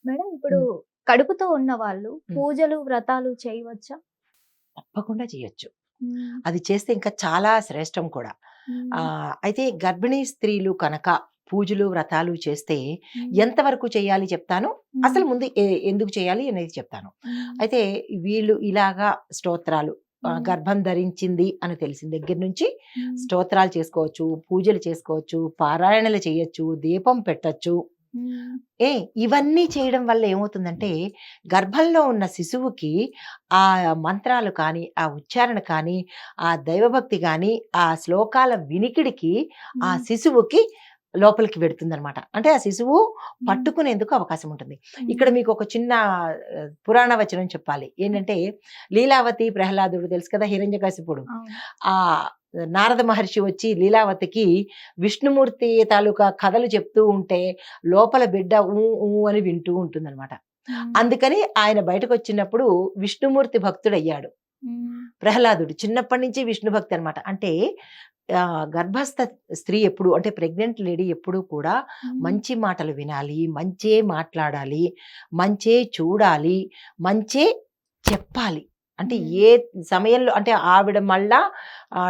Madam ఇప్పుడు హ్మ్. కడుపుతో ఉన్న వాళ్ళు హ్మ్. పూజలు, వ్రతాలు చేయవచ్చా? తప్పకుండా చేయొచ్చు. హ్మ్. అది చేస్తే ఇంకా చాలా శ్రేష్టం కూడా. హ్మ్. అయితే గర్భిణీ స్త్రీలు కనుక పూజలు, వ్రతాలు చేస్తే హ్మ్. ఎంతవరకు చేయాలి చెప్తాను. హ్మ్. అసలు ముందు ఎందుకు చేయాలి అనేది చెప్తాను. హ్మ్. అయితే వీళ్ళు ఇలాగా స్తోత్రాలు హ్మ్. గర్భం ధరించింది అని తెలిసిన దగ్గర నుంచి హ్మ్. స్తోత్రాలు చేసుకోవచ్చు, పూజలు చేసుకోవచ్చు, పారాయణలు చేయొచ్చు, దీపం పెట్టొచ్చు. హ్మ్. ఏ ఇవన్నీ చేయడం వల్ల ఏమవుతుందంటే, గర్భంలో ఉన్న శిశువుకి ఆ మంత్రాలు కానీ, ఆ ఉచ్చారణ కానీ, ఆ దైవభక్తి గాని, ఆ శ్లోకాల వినికిడికి ఆ హ్మ్. శిశువుకి లోపలికి వెడుతుందనమాట. అంటే ఆ శిశువు హ్మ్. పట్టుకునేందుకు అవకాశం ఉంటుంది. ఇక్కడ హ్మ్. మీకు ఒక చిన్న పురాణ వచనం చెప్పాలి. ఏంటంటే, లీలావతి, ప్రహ్లాదుడు తెలుసు కదా! హిరణ్యకశిపుడు. అవును. ఆహ్, నారద మహర్షి వచ్చి లీలావతికి విష్ణుమూర్తి తాలూకా కథలు చెప్తూ ఉంటే లోపల బిడ్డ ఊ ఊ అని వింటూ ఉంటుందన్నమాట. హ్మ్. అందుకని ఆయన బయటకొచ్చినప్పుడు విష్ణుమూర్తి భక్తుడయ్యాడు. హ్మ్. ప్రహ్లాదుడు చిన్నప్పటి నుంచి విష్ణు భక్తి అనమాట. అంటే గర్భస్థ స్త్రీ ఎప్పుడు అంటే ప్రెగ్నెంట్ లేడీ ఎప్పుడూ కూడా హ్మ్. మంచి మాటలు వినాలి, మంచే మాట్లాడాలి, మంచే చూడాలి, మంచే చెప్పాలి. అంటే హ్మ్. ఏ సమయంలో అంటే ఆవిడ మళ్ళా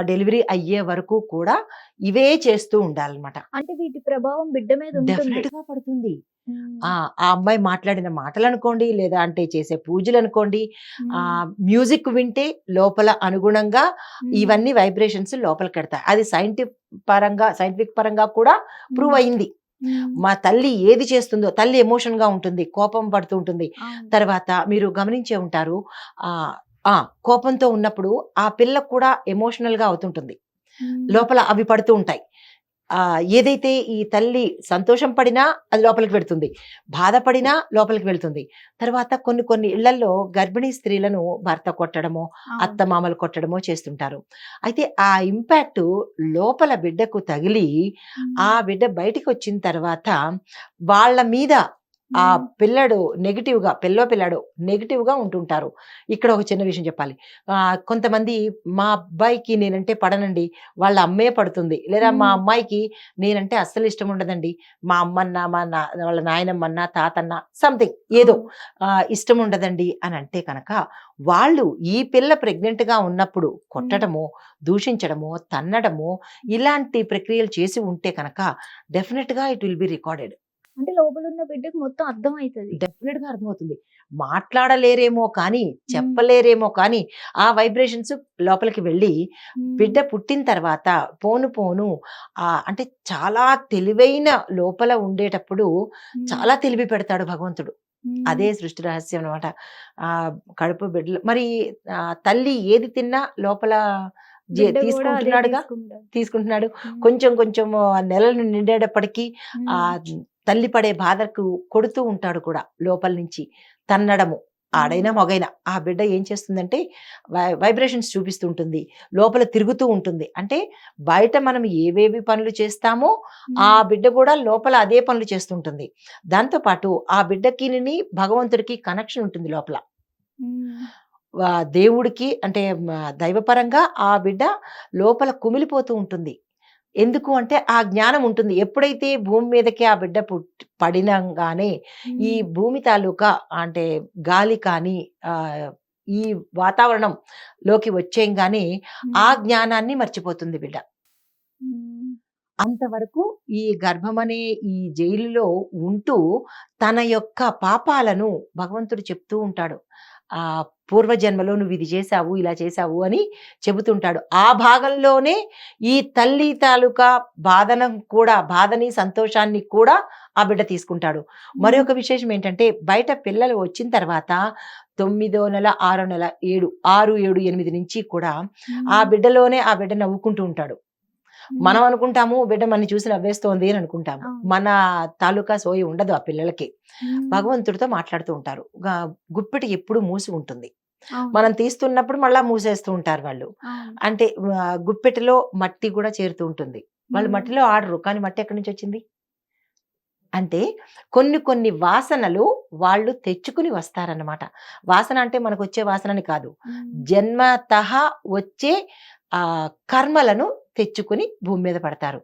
డెలివరీ అయ్యే వరకు కూడా ఇవే చేస్తూ ఉండాలనమాట. అంటే వీటి ప్రభావం బిడ్డ మీద ఉంటుంది. డెఫినిట్‌గా పడుతుంది. హ్మ్. ఆ అమ్మాయి మాట్లాడిన మాటలనుకోండి, లేదా అంటే చేసే పూజలనుకోండి, హ్మ్. మ్యూజిక్ వింటే లోపల అనుగుణంగా హ్మ్. ఇవన్నీ వైబ్రేషన్స్ లోపలికెడతాయి. అది సైంటిఫిక్ పరంగా కూడా ప్రూవ్ హ్మ్. అయింది. హ్మ్. మా తల్లి ఏది చేస్తుందో తల్లి ఎమోషన్‌గా ఉంటుంది. కోపం పడుతూ ఉంటుంది. అవును. తర్వాత మీరు గమనించే ఉంటారు. ఆహ్, ఆ! కోపంతో ఉన్నప్పుడు ఆ పిల్లకు కూడా ఎమోషనల్‌గా అవుతుంటుంది. హ్మ్. లోపల అవి పడుతూ ఉంటాయి. ఏదైతే ఈ తల్లి సంతోషం పడినా అది లోపలికి వెళ్తుంది. బాధపడినా లోపలికి వెళ్తుంది. తర్వాత కొన్ని కొన్ని ఇళ్లల్లో గర్భిణీ స్త్రీలను భర్త కొట్టడమో, అవును. అత్తమామలు కొట్టడమో చేస్తుంటారు. అయితే ఆ ఇంపాక్టు లోపల బిడ్డకు తగిలి, ఆ హ్మ్. బిడ్డ బయటికొచ్చిన తర్వాత వాళ్ళ మీద ఆ హ్మ్. పిల్లడు పిల్లో పిల్లాడో నెగెటివ్‌గా ఉంటుంటారు. ఇక్కడ ఒక చిన్న విషయం చెప్పాలి. కొంతమంది మా అబ్బాయికి నేనంటే పడనండి. వాళ్ళ అమ్మే పడుతుంది. లేదా మా హ్మ్. అమ్మాయికి నేనంటే అస్సలు ఇష్టం ఉండదండి. మా అమ్మన్నా, వాళ్ళ నాయనమ్మన్నా, తాతన్నా సంథింగ్ ఏదో అవును. ఇష్టం ఉండదండి అని అంటే కనుక, వాళ్ళు ఈ పిల్ల ప్రెగ్నెంట్‌గా ఉన్నప్పుడు హ్మ్. కొట్టడమో, దూషించడమో, తన్నడమో ఇలాంటి ప్రక్రియలు చేసి ఉంటే కనుక డెఫినిట్‌గా ఇట్ విల్ బి రికార్డెడ్. అంటే లోపలున్న బిడ్డకి మొత్తం అర్థమైతది. డెఫినిట్‌గా అర్థమవుతుంది. మాట్లాడలేరేమో కానీ, హ్మ్. చెప్పలేరేమో కానీ, ఆ వైబ్రేషన్స్ లోపలికి వెళ్ళి, హ్మ్. బిడ్డ పుట్టిన తర్వాత పోను పోను అంటే చాలా తెలివైన లోపల ఉండేటప్పుడు హ్మ్. చాలా తెలివి పెడతాడు భగవంతుడు. హ్మ్. అదే సృష్టి రహస్యం అనమాట. కడుపు బిడ్డలు మరి తల్లి ఏది తిన్నా లోపల బిడ్డ గూడా అదే తీసుకుంటున్నాడుగా. తీసుకుంటాడు. తీసుకుంటున్నాడు. హ్మ్. కొంచెం కొంచెం నెలలు నిండేటప్పటికి హ్మ్. ఆహ్, తల్లి పడే బాధకు కొడుతూ ఉంటాడు కూడా లోపల నుంచి. తన్నడము. హ్మ్. ఆడైనా, మగైనా ఆ బిడ్డ ఏం చేస్తుందంటే వైబ్రేషన్స్ చూపిస్తూ ఉంటుంది. లోపల తిరుగుతూ ఉంటుంది. అంటే బయట మనం ఏవేవి పనులు చేస్తామో, ఆ హ్మ్. బిడ్డ కూడా లోపల అదే పనులు చేస్తుంటుంది. దాంతో పాటు ఆ బిడ్డకిని భగవంతుడికి కనెక్షన్ ఉంటుంది లోపల. హ్మ్. దేవుడికి అంటే దైవపరంగా ఆ బిడ్డ లోపల కుమిలిపోతూ ఉంటుంది. ఎందుకు అంటే ఆ జ్ఞానం ఉంటుంది. ఎప్పుడైతే భూమి మీదకి ఆ బిడ్డ పడినంగానే ఈ హ్మ్. భూమి తాలూకా అంటే గాలి కానీ ఆహ్, ఈ వాతావరణంలోకి వచ్చేయంగానే ఆ హ్మ్. జ్ఞానాన్ని మర్చిపోతుంది బిడ్డ. హ్మ్. అంతవరకు ఈ గర్భమనే ఈ జైలులో ఉంటూ తన యొక్క పాపాలను భగవంతుడు చెప్తూ ఉంటాడు. పూర్వజన్మలో నువ్విది చేశావు, ఇలా చేశావు అని చెబుతుంటాడు. ఆ భాగంలోనే ఈ తల్లి తాలూకా బాధని, సంతోషాన్ని కూడా ఆ బిడ్డ తీసుకుంటాడు. హ్మ్. మరొక విశేషం ఏంటంటే బయట పిల్లలు వచ్చిన తర్వాత 9 నెల, 6 నెల, 6, 7, 8 నుంచి కూడా హ్మ్. ఆ బిడ్డ నవ్వుకుంటూ ఉంటాడు. హ్మ్. మనం అనుకుంటాము బిడ్డ మనని చూసి నవ్వేస్తోంది అని అనుకుంటాము. అవును. మన తాలూకా సోయి ఉండదు ఆ పిల్లలకి. హ్మ్. భగవంతుడితో మాట్లాడుతూ ఉంటారు. గుప్పెట ఎప్పుడు మూసి ఉంటుంది. అవును. మనం తీస్తున్నప్పుడు మళ్ళా మూసేస్తూ ఉంటారు వాళ్ళు. అవును. అంటే గుప్పెటలో మట్టి కూడా చేరుతూ ఉంటుంది. వాళ్ళు హ్మ్. మట్టిలో ఆడరు. కానీ మట్టి ఎక్కడి నుంచొచ్చింది? అంటే కొన్ని కొన్ని వాసనలు వాళ్ళు తెచ్చుకుని వస్తారన్నమాట. వాసన అంటే మనకొచ్చే వాసనని కాదు. హ్మ్. జన్మతః వచ్చే కర్మలను తెచ్చుకుని భూమి మీద పడతారు.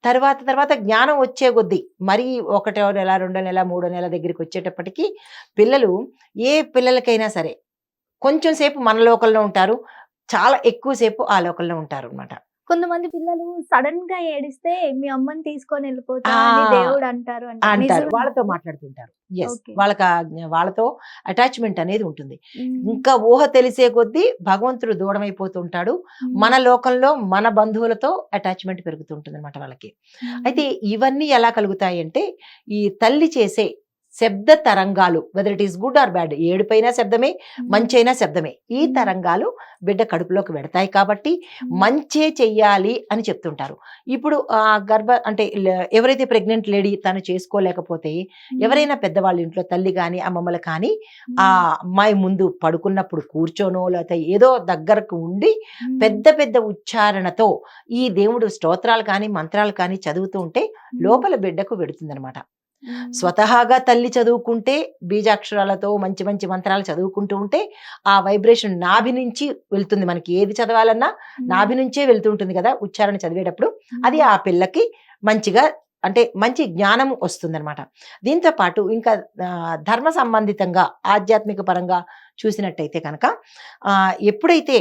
తర్వాత తర్వాత జ్ఞానం వచ్చే కొద్దీ మరీ ఒకటో నెల, రెండో నెల, మూడో నెల దగ్గరికి వచ్చేటప్పటికి పిల్లలు ఏ పిల్లలకైనా సరే కొంచెం సేపు మన లోకంలో ఉంటారు. చాలా ఎక్కువ సేపు ఆ లోకంలో ఉంటారనమాట. కొంతమంది పిల్లలు సడన్ గా ఏడిస్తే మీ అమ్మని తీసుకొని వెళ్ళిపోతా ఆ! అని దేవుడు అంటారు అంటారు. అంటారు. నిజమేనా వాళ్ళతో అది? మాట్లాడుతుంటారు. యెస్. ఓకే. వాళ్ళతో అటాచ్‌మెంట్ అనేది ఉంటుంది. హ్మ్. ఇంకా ఊహ తెలిసే కొద్దీ భగవంతుడు దూరమైపోతుంటాడు. హ్మ్. మన లోకంలో మన బంధువులతో అటాచ్‌మెంట్ పెరుగుతూ ఉంటుందన్నమాట వాళ్ళకి. హ్మ్. అయితే ఇవన్నీ ఎలా కలుగుతాయంటే, ఈ తల్లి చేసే శబ్ద తరంగాలు whether it is good or bad ఏడుపైనా శబ్దమే, హ్మ్. మంచైనా శబ్దమే. ఈ హ్మ్. తరంగాలు బిడ్డ కడుపులోకి వెడతాయి కాబట్టి హ్మ్. మంచే చెయ్యాలి అని చెప్తుంటారు. ఇప్పుడు అంటే ఎవరైతే ప్రెగ్నెంట్ లేడీ తను చేసుకోలేకపోతే హ్మ్. ఎవరైనా పెద్దవాళ్ళ ఇంట్లో తల్లి గాని, అమ్మమ్మలు కానీ ఆ హ్మ్. అమ్మాయి ముందు పడుకున్నప్పుడు కూర్చోనో లేకపోతే ఏదో దగ్గరకు ఉండి హ్మ్. పెద్ద పెద్ద ఉచ్చారణతో ఈ దేవుడు స్తోత్రాలు కానీ, మంత్రాలు కానీ చదువుతూ ఉంటే హ్మ్. లోపల బిడ్డకు వెడుతుందనమాట. హ్మ్. స్వతహాగా తల్లి చదువుకుంటే బీజాక్షరాలతో మంచి మంచి మంత్రాలు చదువుకుంటూ ఉంటే ఆ వైబ్రేషన్ నాభి నుంచి వెళ్తుంది. మనకి ఏది చదవాలన్నా హ్మ్. నాభి నుంచే వెళ్తూ ఉంటుంది కదా ఉచ్చారణ చదివేటప్పుడు. అది హ్మ్. ఆ పిల్లకి మంచిగా అంటే మంచి జ్ఞానం వస్తుందనమాట. దీంతో పాటు ఇంకా ధర్మ సంబంధితంగా ఆధ్యాత్మిక పరంగా చూసినట్టయితే కనుక ఎప్పుడైతే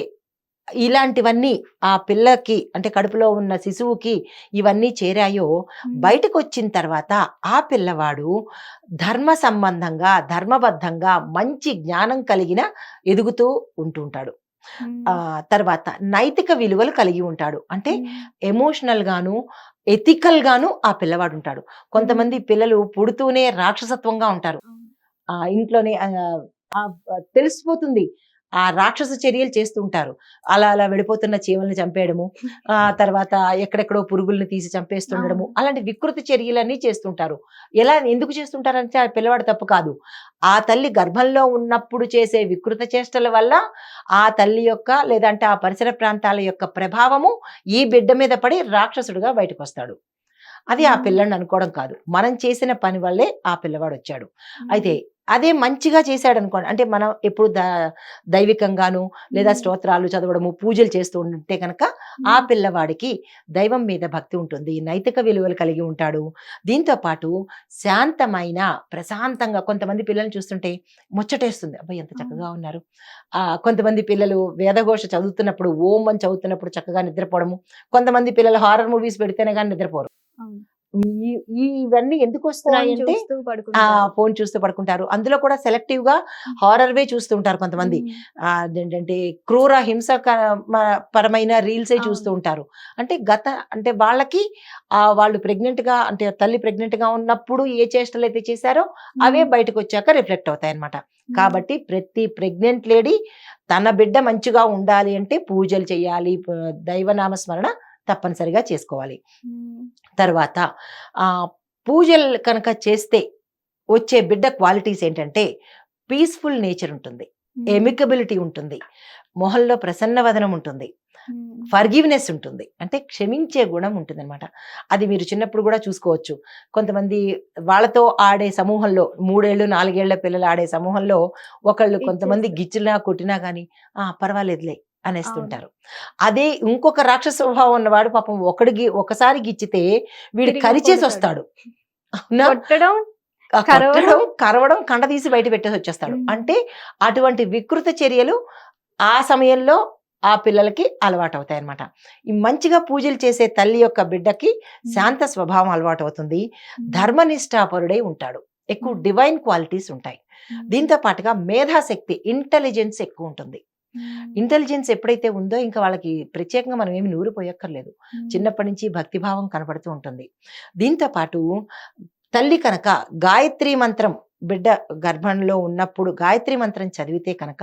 ఇలాంటివన్నీ ఆ పిల్లకి అంటే కడుపులో ఉన్న శిశువుకి ఇవన్నీ చేరాయో హ్మ్. బయటకొచ్చిన తర్వాత ఆ పిల్లవాడు ధర్మ సంబంధంగా, ధర్మబద్ధంగా మంచి జ్ఞానం కలిగిన ఎదుగుతూ ఉంటుంటాడు. హ్మ్. తర్వాత నైతిక విలువలు కలిగి ఉంటాడు. అంటే హ్మ్. ఎమోషనల్ గాను, ఎథికల్ గాను ఆ పిల్లవాడు ఉంటాడు. హ్మ్. కొంతమంది పిల్లలు పుడుతూనే రాక్షసత్వంగా ఉంటారు. అవును. ఇంట్లోనే తెలిసిపోతుంది. ఆ రాక్షస చర్యలు చేస్తూ ఉంటారు. అలా అలా వెళ్ళిపోతున్న చీమల్ని చంపేయడము, తర్వాత ఎక్కడెక్కడో పురుగుల్ని తీసి చంపేస్తుండడము, అవును. అలాంటి వికృతి చర్యలన్నీ చేస్తుంటారు. ఎందుకు చేస్తుంటారంటే ఆ పిల్లవాడు తప్పు కాదు. ఆ తల్లి గర్భంలో ఉన్నప్పుడు చేసే వికృత చేష్టల వల్ల ఆ తల్లి యొక్క లేదంటే ఆ పరిసర ప్రాంతాల యొక్క ప్రభావము ఈ బిడ్డ మీద పడి రాక్షసుడుగా బయటకొస్తాడు. అది ఆ హ్మ్. పిల్లాడిని అనుకోవడం కాదు. మనం చేసిన పని వల్లే ఆ పిల్లవాడొచ్చాడు. అయితే హ్మ్. అదే మంచిగా చేశాడనుకోండి. అంటే మనం ఎప్పుడు దైవికంగాను లేదా హ్మ్. స్తోత్రాలు చదవడము, పూజలు చేస్తూ ఉంటే గనక ఆ హ్మ్. పిల్లవాడికి దైవం మీద భక్తి ఉంటుంది. నైతిక విలువలు కలిగి ఉంటాడు. దీంతో పాటు శాంతమైన, ప్రశాంతంగా కొంతమంది పిల్లల్ని చూస్తుంటే ముచ్చటేస్తుంది. అబ్బా! ఎంత అవును. చక్కగా ఉన్నారు. కొంతమంది పిల్లలు వేదఘోష చదువుతున్నప్పుడు, ఓం అని చదువుతున్నప్పుడు చక్కగా నిద్రపోవడము. కొంతమంది పిల్లలు హారర్ మూవీస్ పెడితేనే గాని నిద్రపోరు. అవును. ఈ ఇవన్నీ ఫోను ఎందుకొస్తున్నాయంటే చూస్తూ పడుకుంటారు. ఫోను చూస్తూ పడుకుంటారు. అందులో కూడా సెలెక్టివ్‌గా హ్మ్. హారర్‌వే చూస్తూ ఉంటారు కొంతమంది. హ్మ్. అదేంటంటే క్రూర హింసక మ పరమైన రీల్సే చూస్తూ అవును. ఉంటారు. అంటే అంటే వాళ్ళకి వాళ్ళు ప్రెగ్నెంట్‌గా అంటే తల్లి ప్రెగ్నెంట్‌గా ఉన్నప్పుడు ఏ చేష్టలైతే చేశారో అవే హ్మ్. బయటకొచ్చాక రిఫ్లెక్ట్ అవుతాయన్నమాట. హ్మ్. కాబట్టి ప్రతి ప్రెగ్నెంట్ లేడీ తన బిడ్డ మంచిగా ఉండాలి అంటే పూజలు చేయాలి. దైవనామ స్మరణ తప్పనిసరిగా చేసుకోవాలి. హ్మ్. తర్వాత ఆహ్, పూజలు కనుక చేస్తే వచ్చే బిడ్డ క్వాలిటీస్ ఏంటంటే, పీస్‌ఫుల్ నేచర్ ఉంటుంది. హ్మ్. ఎమికబిలిటీ ఉంటుంది. మొహంలో ప్రసన్నవదనం ఉంటుంది. హ్మ్. ఫర్‌గివ్‌నెస్ ఉంటుంది. అంటే క్షమించే గుణం ఉంటుందనమాట. అది మీరు చిన్నప్పుడు గూడా చూసుకోవచ్చు. కొంతమంది వాళ్ళతో ఆడే సమూహంలో 3 ఏళ్ళు, 4 ఏళ్ల పిల్లలు ఆడే సమూహంలో ఒకళ్ళు కొంతమంది ఇచ్చేస్తారు. గిచ్చినా, కొట్టినా గాని పర్వాలేదులే అవును. అనేస్తుంటారు. అదే ఇంకొక రాక్షస స్వభావం ఉన్నవాడు పాపం ఒకసారి గిచ్చితే వీడు తిరిగి కొడతాడు. కరిచేసొస్తాడు. అవునా? కొట్టడం, కరవడం. కొట్టడం, కరవడం, కండ తీసి బయట పెట్టేసొచ్చేస్తాడు. హ్మ్. అంటే అటువంటి వికృత చర్యలు ఆ సమయంలో ఆ పిల్లలకి అలవాటవుతాయన్నమాట. ఈ మంచిగా పూజలు చేసే తల్లి యొక్క బిడ్డకి హ్మ్. శాంత స్వభావం అలవాటవుతుంది. హ్మ్. ధర్మనిష్ఠాపరుడై ఉంటాడు. ఎక్కువ హ్మ్. డివైన్ క్వాలిటీస్ ఉంటాయి. హ్మ్. దీంతో పాటుగా మేధాశక్తి, ఇంటెలిజెన్స్ ఎక్కువుంటుంది. హ్మ్. ఇంటెలిజెన్స్ ఎప్పుడైతే ఉందో ఇంకా వాళ్ళకి ప్రత్యేకంగా మనం ఏమి నూరిపోయక్కర్లేదు. హ్మ్. చిన్నప్పటి నుంచి భక్తిభావం కనపడుతూ ఉంటుంది. దీంతో పాటు తల్లి కనుక గాయత్రి మంత్రం బిడ్డ గర్భంలో ఉన్నప్పుడు గాయత్రి మంత్రం చదివితే కనుక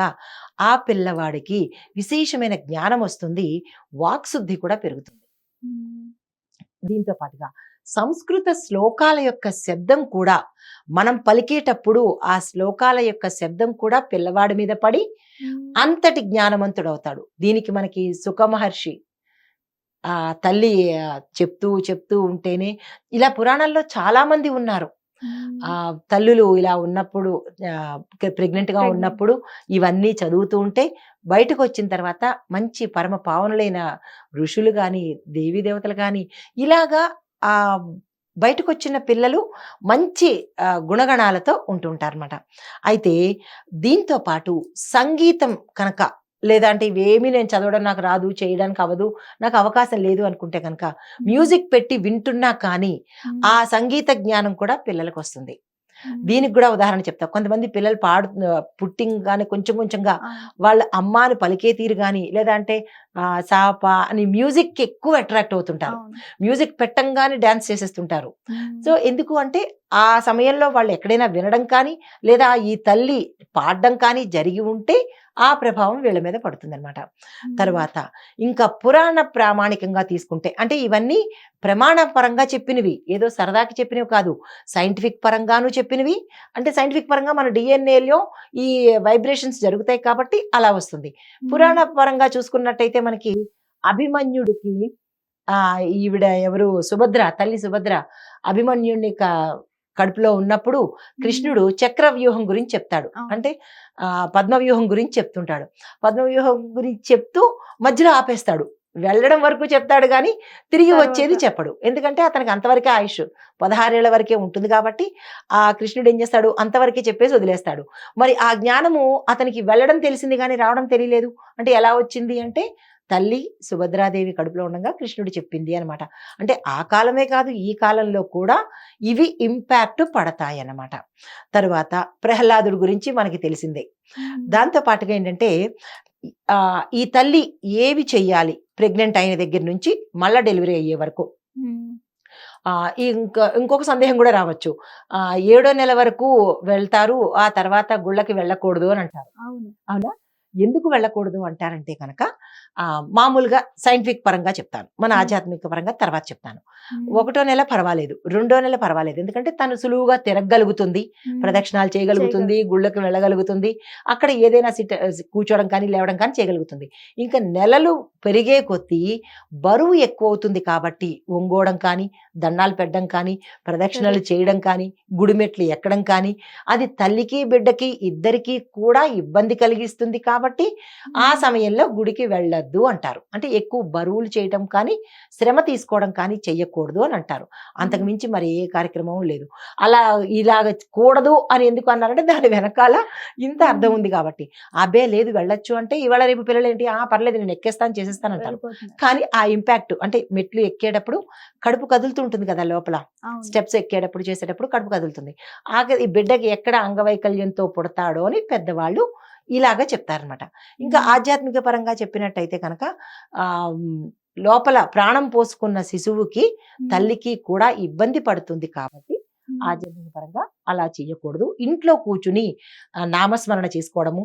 ఆ పిల్లవాడికి విశేషమైన జ్ఞానం వస్తుంది. వాక్శుద్ధి కూడా పెరుగుతుంది. హ్మ్. దీంతో పాటుగా సంస్కృత శ్లోకాల యొక్క శబ్దం కూడా మనం పలికేటప్పుడు ఆ శ్లోకాల యొక్క శబ్దం కూడా పిల్లవాడి మీద పడి హ్మ్. అంతటి జ్ఞానవంతుడవుతాడు. దీనికి మనకి సుఖ మహర్షి తల్లి చెప్తూ ఉంటేనే ఇలా పురాణాల్లో చాలా మంది ఉన్నారు. తల్లులు ఇలా ఉన్నప్పుడు ప్రెగ్నెంట్గా ప్రెగ్నెంట్. ఉన్నప్పుడు ఇవన్నీ చదువుతూ ఉంటే బయటకు వచ్చిన తర్వాత మంచి పరమ పావనులైన ఋషులు కానీ దేవీ దేవతలు కానీ ఇలాగా ఆ బయటకు వచ్చిన పిల్లలు మంచి గుణగణాలతో ఉంటుంటారన్నమాట. అయితే దీంతో పాటు సంగీతం కనుక లేదంటే ఇవేమీ నేను చదవడం నాకు రాదు, చేయడానికి అవ్వదు, నాకు అవకాశం లేదు అనుకుంటే కనుక మ్యూజిక్ పెట్టి వింటున్నా కానీ ఆ సంగీత జ్ఞానం కూడా పిల్లలకు వస్తుంది. దీనికి కూడా ఉదాహరణ చెప్తా. కొంతమంది పిల్లలు పుట్టింగానే కొంచెం కొంచెంగా వాళ్ళ అమ్మాని పలికే తీరు కానీ లేదంటే సాపా అని మ్యూజిక్ ఎక్కువ అట్రాక్ట్ అవుతుంటారు. మ్యూజిక్ పెట్టంగానే డాన్స్ చేసేస్తుంటారు. సో ఎందుకు అంటే ఆ సమయంలో వాళ్ళు ఎక్కడైనా వినడం కానీ లేదా ఈ తల్లి పాడడం కానీ జరిగి ఉంటే ఆ ప్రభావం వీళ్ళ మీద పడుతుందన్నమాట. తర్వాత ఇంకా పురాణ ప్రామాణికంగా తీసుకుంటే అంటే ఇవన్నీ ప్రమాణ పరంగా చెప్పినవి, ఏదో సరదాకి చెప్పినవి కాదు, సైంటిఫిక్ పరంగాను చెప్పినవి. అంటే సైంటిఫిక్ పరంగా మన డిఎన్ఏలో ఈ వైబ్రేషన్స్ జరుగుతాయి కాబట్టి అలా వస్తుంది. పురాణ పరంగా చూసుకున్నట్టయితే మనకి అభిమన్యుడికి ఈవిడ ఎవరు సుభద్ర, తల్లి సుభద్ర అభిమన్యుడిని కడుపులో ఉన్నప్పుడు కృష్ణుడు చక్రవ్యూహం గురించి చెప్తాడు. అంటే పద్మవ్యూహం గురించి చెప్తుంటాడు. పద్మవ్యూహం గురించి చెప్తూ మధ్యలో ఆపేస్తాడు. వెళ్ళడం వరకు చెప్తాడు కానీ తిరిగి వచ్చేది చెప్పడు. ఎందుకంటే అతనికి అంతవరకే ఆయుష్ 16 ఏళ్ల వరకే ఉంటుంది కాబట్టి ఆ కృష్ణుడు ఏం చేస్తాడు, అంతవరకే చెప్పేసి వదిలేస్తాడు. మరి ఆ జ్ఞానము అతనికి వెళ్ళడం తెలిసింది కానీ రావడం తెలియలేదు. అంటే ఎలా వచ్చింది అంటే తల్లి సుభద్రాదేవి కడుపులో ఉండగా కృష్ణుడు చెప్పింది అనమాట. అంటే ఆ కాలమే కాదు ఈ కాలంలో కూడా ఇవి ఇంపాక్ట్ పడతాయి అన్నమాట. తర్వాత ప్రహ్లాదుడి గురించి మనకి తెలిసిందే. దాంతో పాటుగా ఏంటంటే ఈ తల్లి ఏవి చెయ్యాలి ప్రెగ్నెంట్ అయిన దగ్గర నుంచి మళ్ళా డెలివరీ అయ్యే వరకు. ఇంకొక సందేహం కూడా రావచ్చు. 7వ నెల వరకు వెళ్తారు, ఆ తర్వాత గుళ్ళకి వెళ్ళకూడదు అని అంటారు. అవునా? ఎందుకు వెళ్ళకూడదు అంటారంటే కనుక మామూలుగా సైంటిఫిక్ పరంగా చెప్తాను, మన ఆధ్యాత్మిక పరంగా తర్వాత చెప్తాను. 1వ నెల పర్వాలేదు, 2వ నెల పర్వాలేదు. ఎందుకంటే తను సులువుగా తిరగగలుగుతుంది, ప్రదక్షిణాలు చేయగలుగుతుంది, గుళ్ళకి వెళ్ళగలుగుతుంది, అక్కడ ఏదైనా కూర్చోవడం కానీ లేవడం కానీ చేయగలుగుతుంది. ఇంకా నెలలు పెరిగే కొద్దీ బరువు ఎక్కువ అవుతుంది కాబట్టి ఒంగోవడం కానీ దండాలు పెట్టడం కానీ ప్రదక్షిణలు చేయడం కానీ గుడిమెట్లు ఎక్కడం కానీ అది తల్లికి బిడ్డకి ఇద్దరికీ కూడా ఇబ్బంది కలిగిస్తుంది కాబట్టి ఆ సమయంలో గుడికి వెళ్ళొద్దు అంటారు. అంటే ఎక్కువ బరువులు చేయటం కానీ శ్రమ తీసుకోవడం కానీ చెయ్యకూడదు అని అంటారు. అంతకుమించి మరి ఏ కార్యక్రమం లేదు. అలా ఇలాగ కూడదు అని ఎందుకు అన్నారంటే దాని వెనకాల ఇంత అర్థం ఉంది కాబట్టి. అబ్బే లేదు వెళ్ళొచ్చు అంటే ఇవాళ రేపు పిల్లలు ఏంటి, పర్లేదు నేను ఎక్కేస్తాను చేసేస్తాను అంటారు. కానీ ఆ ఇంపాక్ట్ అంటే మెట్లు ఎక్కేటప్పుడు కడుపు కదులుతుంటుంది కదా లోపల, స్టెప్స్ ఎక్కేటప్పుడు చేసేటప్పుడు కడుపు కదులుతుంది. ఈ బిడ్డకి ఎక్కడ అంగవైకల్యంతో పుడతాడో అని పెద్దవాళ్ళు ఇలాగా చెప్తారనమాట. ఇంకా ఆధ్యాత్మిక పరంగా చెప్పినట్టయితే కనుక లోపల ప్రాణం పోసుకున్న శిశువుకి తల్లికి కూడా ఇబ్బంది పడుతుంది కాబట్టి ఆధ్యాత్మిక పరంగా అలా చేయకూడదు. ఇంట్లో కూర్చుని నామస్మరణ చేసుకోవడము,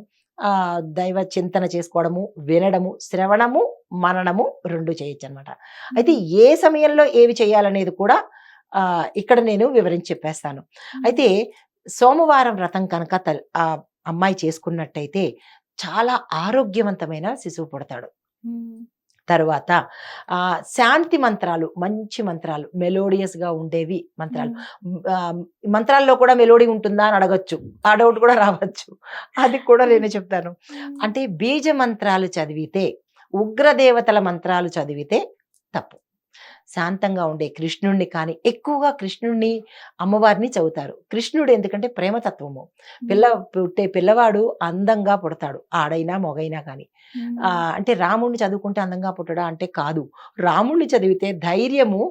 దైవ చింతన చేసుకోవడము, వినడము, శ్రవణము, మననము 2 చేయొచ్చు అనమాట. అయితే ఏ సమయంలో ఏవి చేయాలనేది కూడా ఇక్కడ నేను వివరించి చెప్పేస్తాను. అయితే సోమవారం వ్రతం కనుక అమ్మాయి చేసుకున్నట్టయితే చాలా ఆరోగ్యవంతమైన శిశువు పుడతాడు. తరువాత శాంతి మంత్రాలు, మంచి మంత్రాలు, మెలోడియస్గా ఉండేవి మంత్రాలు. మంత్రాల్లో కూడా మెలోడీ ఉంటుందా అని అడగచ్చు, ఆ డౌట్ కూడా రావచ్చు. అది కూడా నేను చెప్తాను. అంటే బీజ మంత్రాలు చదివితే, ఉగ్రదేవతల మంత్రాలు చదివితే తప్పు. శాంతంగా ఉండే కృష్ణుణ్ణి కానీ ఎక్కువగా కృష్ణుణ్ణి అమ్మవారిని చదువుతారు. కృష్ణుడు ఎందుకంటే ప్రేమతత్వము. పుట్టే పిల్లవాడు అందంగా పుడతాడు, ఆడైనా మొగైనా కానీ. అంటే రాముణ్ణి చదువుకుంటే అందంగా పుట్టడా అంటే కాదు, రాముణ్ణి చదివితే ధైర్యము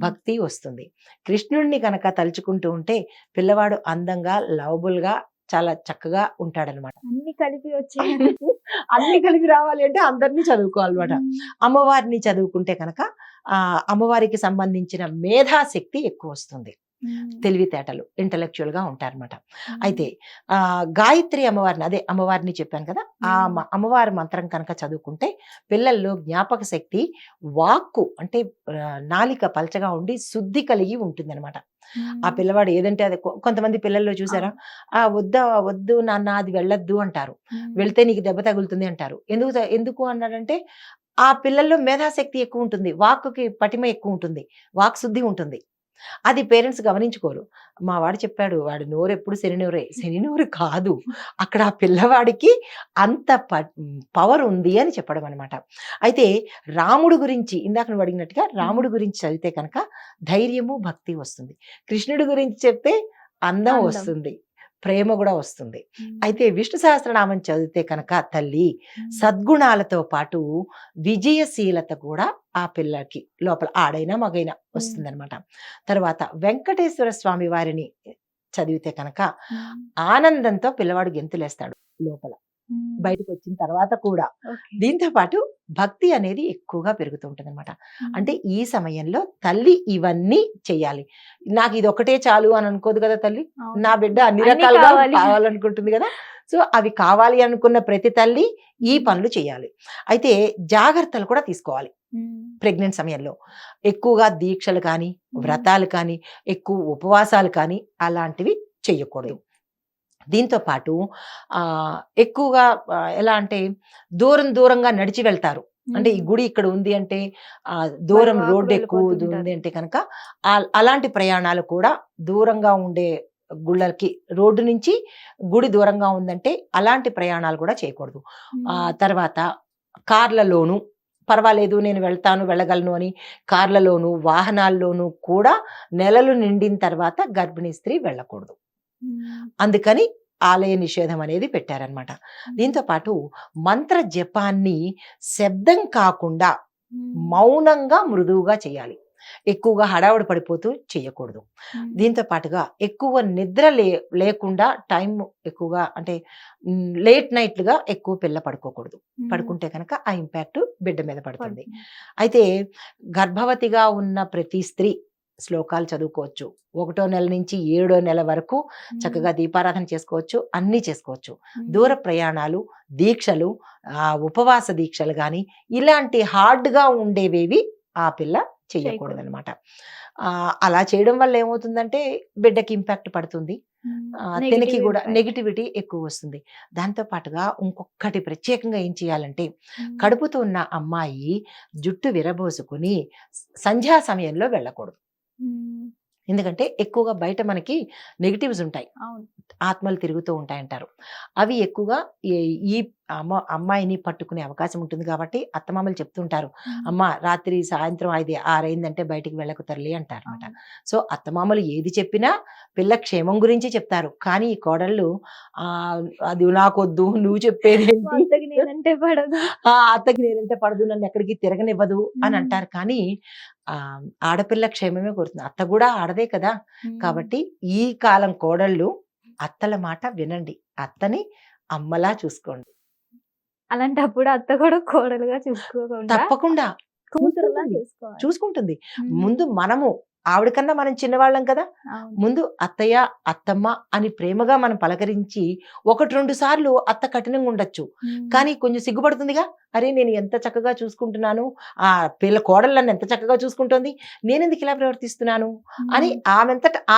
భక్తి వస్తుంది. కృష్ణుణ్ణి కనుక తలుచుకుంటూ ఉంటే పిల్లవాడు అందంగా లవబుల్గా చాలా చక్కగా ఉంటాడనమాట. అన్ని కలిపి రావాలి అంటే అందరినీ చదువుకోవాలన్నమాట. అమ్మవారిని చదువుకుంటే కనుక అమ్మవారికి సంబంధించిన మేధాశక్తి ఎక్కువ వస్తుంది, తెలివితేటలు, ఇంటలెక్చువల్ గా ఉంటారన్నమాట. అయితే గాయత్రి అమ్మవారిని, అదే అమ్మవారిని చెప్పాను కదా, ఆ అమ్మవారి మంత్రం కనుక చదువుకుంటే పిల్లల్లో జ్ఞాపక శక్తి, వాక్కు అంటే నాలిక పలచగా ఉండి శుద్ధి కలిగి ఉంటుంది అనమాట. ఆ పిల్లవాడు ఏదంటే అది, కొంతమంది పిల్లల్లో చూసారా, వద్దు నాన్న అది వెళ్ళొద్దు అంటారు, వెళ్తే నీకు దెబ్బ తగులుతుంది అంటారు. ఎందుకు అన్నాడంటే ఆ పిల్లల్లో మేధాశక్తి ఎక్కువ ఉంటుంది, వాక్కుకి పటిమ ఎక్కువ ఉంటుంది, వాక్ శుద్ధి ఉంటుంది. అది పేరెంట్స్ గమనించుకోరు. మా వాడు చెప్పాడు, వాడి నోరెప్పుడు శని నోరే. శని నోరు కాదు. అక్కడ ఆ పిల్లవాడికి అంత పవర్ ఉంది అని చెప్పడం అనమాట. అయితే రాముడు గురించి ఇందాక నువ్వు అడిగినట్టుగా రాముడు గురించి చదివితే కనుక ధైర్యము, భక్తి వస్తుంది. కృష్ణుడి గురించి చెప్తే అందం అందం. వస్తుంది. ప్రేమ కూడా వస్తుంది. అయితే విష్ణు సహస్రనామం చదివితే కనుక తల్లి సద్గుణాలతో పాటు విజయశీలత కూడా ఆ పిల్లకి లోపల ఆడైనా మగైనా వస్తుందన్నమాట. తర్వాత వెంకటేశ్వర స్వామి వారిని చదివితే కనుక ఆనందంతో పిల్లవాడు గెంతులేస్తాడు లోపల బయటకు వచ్చిన తర్వాత కూడా. దీంతో పాటు భక్తి అనేది ఎక్కువగా పెరుగుతూ ఉంటుంది అనమాట. అంటే ఈ సమయంలో తల్లి ఇవన్నీ చెయ్యాలి. నాకు ఇది ఒకటే చాలు అని అనుకోదు కదా తల్లి. నా బిడ్డ అన్ని రకాలుగా కావాలనుకుంటుంది కదా. సో అవి కావాలి అనుకున్న ప్రతి తల్లి ఈ పనులు చేయాలి. అయితే జాగ్రత్తలు కూడా తీసుకోవాలి. ప్రెగ్నెంట్ సమయంలో ఎక్కువగా దీక్షలు కానీ, వ్రతాలు కానీ, ఎక్కువ ఉపవాసాలు కానీ అలాంటివి చెయ్యకూడదు. దీంతో పాటు ఎక్కువగా ఎలా అంటే దూరంగా నడిచి వెళ్తారు. అంటే ఈ గుడి ఇక్కడ ఉంది అంటే దూరం రోడ్డు ఎక్కువ ఉంది అంటే కనుక అలాంటి ప్రయాణాలు కూడా దూరంగా ఉండే గుళ్ళకి రోడ్డు నుంచి గుడి దూరంగా ఉందంటే అలాంటి ప్రయాణాలు కూడా చేయకూడదు. తర్వాత కార్లలోను పర్వాలేదు నేను వెళ్తాను వెళ్ళగలను అని కార్లలోను వాహనాల్లోనూ కూడా నెలలు నిండిన తర్వాత గర్భిణీ స్త్రీ వెళ్ళకూడదు. అందుకని ఆలయ నిషేధం అనేది పెట్టారనమాట. దీంతో పాటు మంత్ర జపాన్ని శబ్దం కాకుండా మౌనంగా మృదువుగా చేయాలి. ఎక్కువగా హడావుడి పడిపోతూ చేయకూడదు. దీంతో పాటుగా ఎక్కువ నిద్ర లేకుండా టైం ఎక్కువగా అంటే లేట్ నైట్లుగా ఎక్కువ పిల్ల పడుకోకూడదు. పడుకుంటే కనుక ఆ ఇంపాక్ట్ బిడ్డ మీద పడుతుంది. అయితే గర్భవతిగా ఉన్న ప్రతి స్త్రీ శ్లోకాలు చదువుకోవచ్చు. 1వ నెల నుంచి 7వ నెల వరకు చక్కగా దీపారాధన చేసుకోవచ్చు. అన్నీ చేసుకోవచ్చు. దూర ప్రయాణాలు, దీక్షలు, ఉపవాస దీక్షలు కానీ ఇలాంటి హార్డ్గా ఉండేవేవి ఆ పిల్ల చేయకూడదు అనమాట. అలా చేయడం వల్ల ఏమవుతుందంటే బిడ్డకి ఇంపాక్ట్ పడుతుంది. తనకి కూడా నెగిటివిటీ ఎక్కువ వస్తుంది. దాంతో పాటుగా ఇంకొకటి ప్రత్యేకంగా ఏం చేయాలంటే కడుపుతో ఉన్న అమ్మాయి జుట్టు విరబోసుకుని సంధ్యా సమయంలో వెళ్ళకూడదు. ఎందుకంటే ఎక్కువగా బయట మనకి నెగిటివ్స్ ఉంటాయి, ఆత్మలు తిరుగుతూ ఉంటాయంటారు. అవి ఎక్కువగా ఈ అమ్మాయిని పట్టుకునే అవకాశం ఉంటుంది. కాబట్టి అత్తమామలు చెప్తుంటారు, అమ్మ రాత్రి సాయంత్రం 5-6 అయిందంటే బయటికి వెళ్ళకు తల్లి అంటారు అనమాట. సో అత్తమామలు ఏది చెప్పినా పిల్ల క్షేమం గురించి చెప్తారు. కానీ ఈ కోడళ్ళు అది నాకొద్దు, నువ్వు చెప్పేది అత్తకి నేనంటే పడదు, నన్ను ఎక్కడికి తిరగనివ్వదు అని అంటారు. కానీ ఆడపిల్ల క్షేమమే కోరుతుంది. అత్త కూడా ఆడదే కదా. కాబట్టి ఈ కాలం కోడళ్ళు అత్తల మాట వినండి. అత్తని అమ్మలా చూసుకోండి. అలాంటప్పుడు అత్త కూడా కోడలుగా తప్పకుండా చూసుకుంటుంది. ముందు మనము ఆవిడకన్నా మనం చిన్నవాళ్ళం కదా. ముందు అత్తయ్య, అత్తమ్మ అని ప్రేమగా మనం పలకరించి 1-2 సార్లు అత్త కఠినంగా ఉండొచ్చు. కానీ కొంచెం సిగ్గుపడుతుందిగా, అరే నేను ఎంత చక్కగా చూసుకుంటున్నాను, ఆ పిల్ల కోడలు నన్ను ఎంత చక్కగా చూసుకుంటుంది, నేను ఎందుకు ఇలా ప్రవర్తిస్తున్నాను అని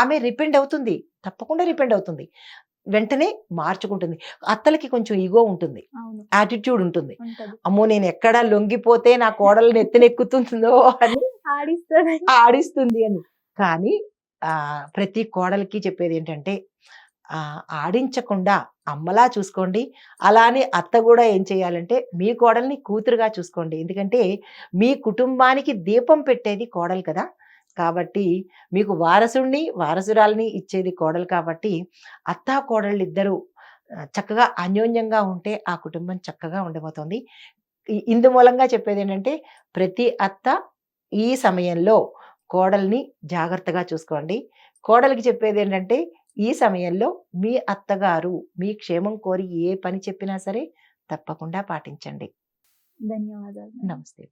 ఆమె రిపెండ్ అవుతుంది. తప్పకుండా రిపెండ్ అవుతుంది. వెంటనే మార్చుకుంటుంది. అత్తలకి కొంచెం ఈగో ఉంటుంది, యాటిట్యూడ్ ఉంటుంది. అమ్మో నేను ఎక్కడ లొంగిపోతే నా కోడలు ఎత్తునెక్కుతుందో అని ఆడిస్తుంది అని. కానీ ప్రతి కోడలికి చెప్పేది ఏంటంటే ఆడించకుండా అమ్మలా చూసుకోండి. అలానే అత్త కూడా ఏం చేయాలంటే మీ కోడల్ని కూతురుగా చూసుకోండి. ఎందుకంటే మీ కుటుంబానికి దీపం పెట్టేది కోడలు కదా. కాబట్టి మీకు వారసురాల్ని ఇచ్చేది కోడలు. కాబట్టి అత్తా కోడళ్ళు ఇద్దరు చక్కగా అన్యోన్యంగా ఉంటే ఆ కుటుంబం చక్కగా ఉండబోతోంది. ఇందు మూలంగా చెప్పేది ఏంటంటే ప్రతి అత్త ఈ సమయంలో కోడల్ని జాగ్రత్తగా చూసుకోండి. కోడలికి చెప్పేది ఏంటంటే ఈ సమయంలో మీ అత్తగారు మీ క్షేమం కోరి ఏ పని చెప్పినా సరే తప్పకుండా పాటించండి. ధన్యవాదాలు. నమస్తే.